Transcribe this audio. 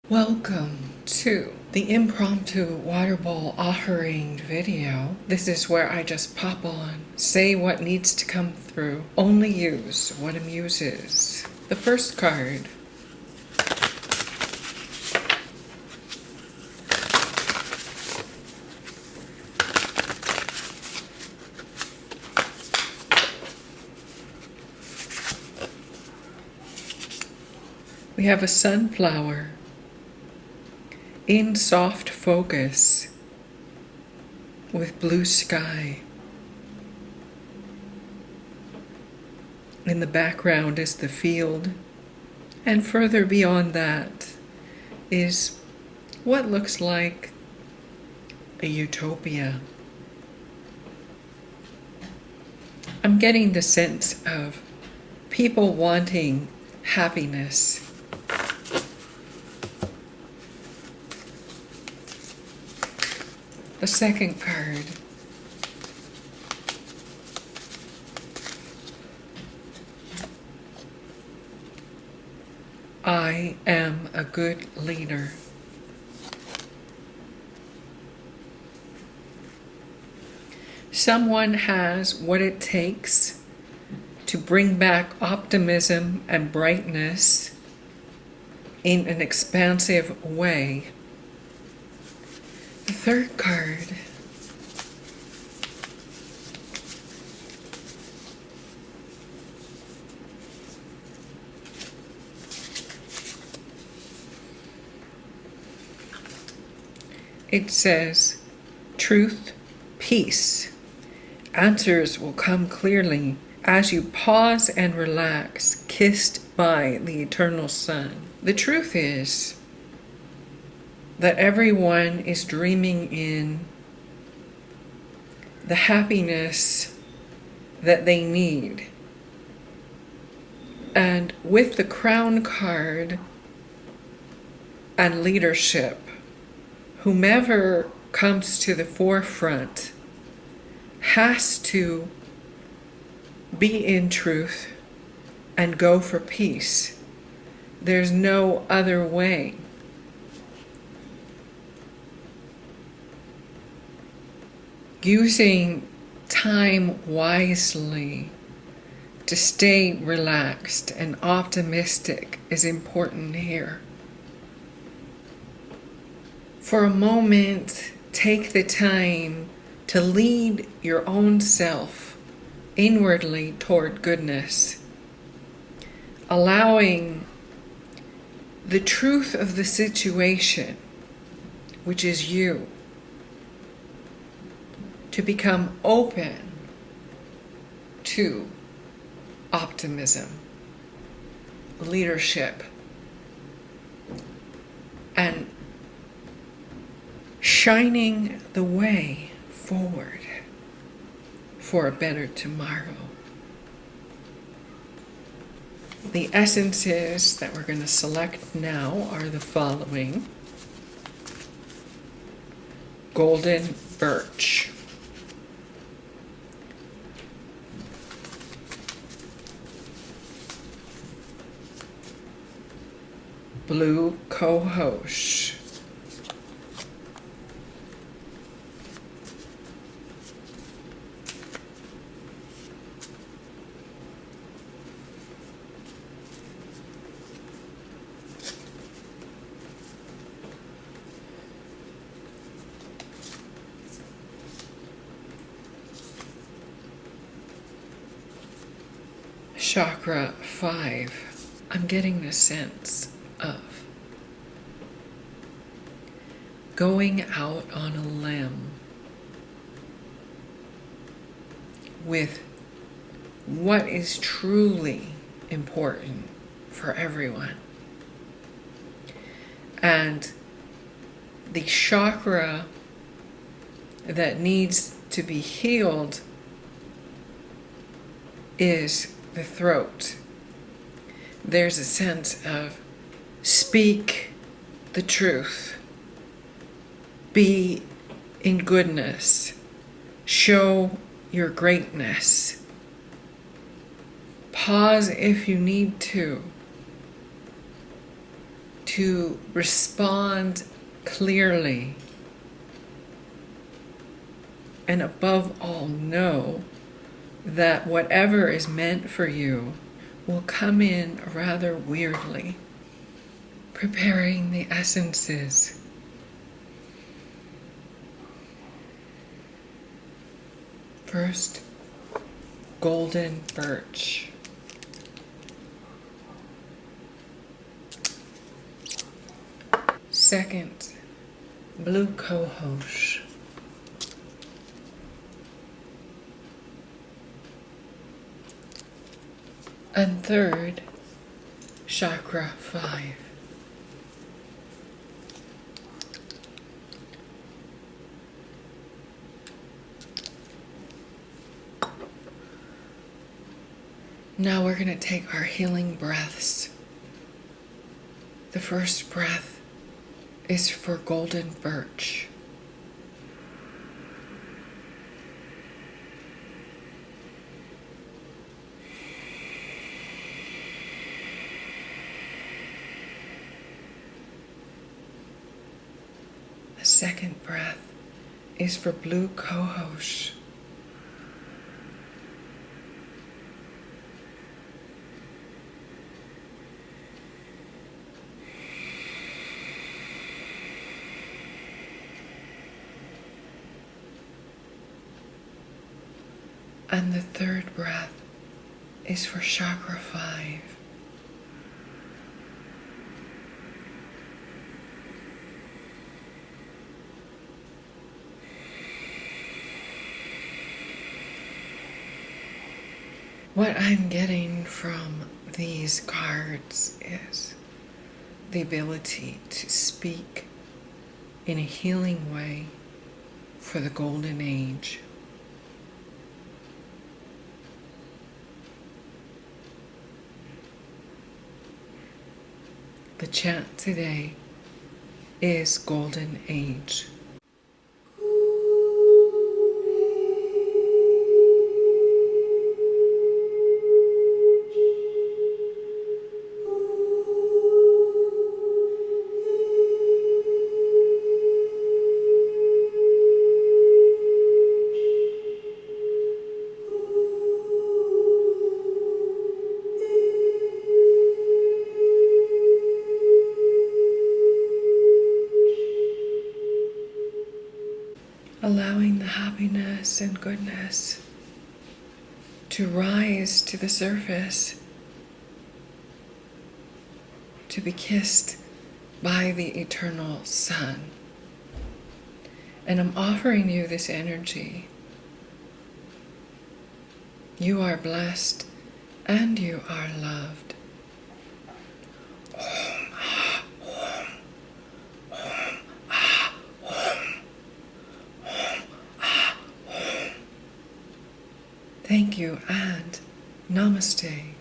Welcome to the impromptu water bowl offering video. This is where I just pop on, say what needs to come through, only use what amuses. The first card. We have a sunflower in soft focus with blue sky. In the background is the field, and further beyond that is what looks like a utopia. I'm getting the sense of people wanting happiness. The second card. I am a good leader. Someone has what it takes to bring back optimism and brightness in an expansive way. The third card. It says, truth, peace. Answers will come clearly as you pause and relax, kissed by the eternal sun. The truth is that everyone is dreaming in the happiness that they need. And with the Crown card and leadership, whomever comes to the forefront has to be in truth and go for peace. There's no other way. Using time wisely to stay relaxed and optimistic is important here. For a moment, take the time to lead your own self inwardly toward goodness, allowing the truth of the situation, which is you, to become open to optimism, leadership, and shining the way forward for a better tomorrow. The essences that we're going to select now are the following. Golden birch. Blue cohosh. Chakra 5. I'm getting the sense of going out on a limb with what is truly important for everyone. And the chakra that needs to be healed is the throat. There's a sense of speak the truth, be in goodness, show your greatness, pause if you need to to respond clearly, and above all, know that whatever is meant for you will come in rather weirdly. Preparing the essences. First, golden birch. Second, blue cohosh. And third, chakra 5. Now we're going to take our healing breaths. The first breath is for golden birch. The second breath is for blue cohosh. And the third breath is for chakra 5. What I'm getting from these cards is the ability to speak in a healing way for the golden age. The chant today is Golden Age. Allowing the happiness and goodness to rise to the surface, to be kissed by the eternal sun. And I'm offering you this energy. You are blessed and you are loved. Thank you and namaste.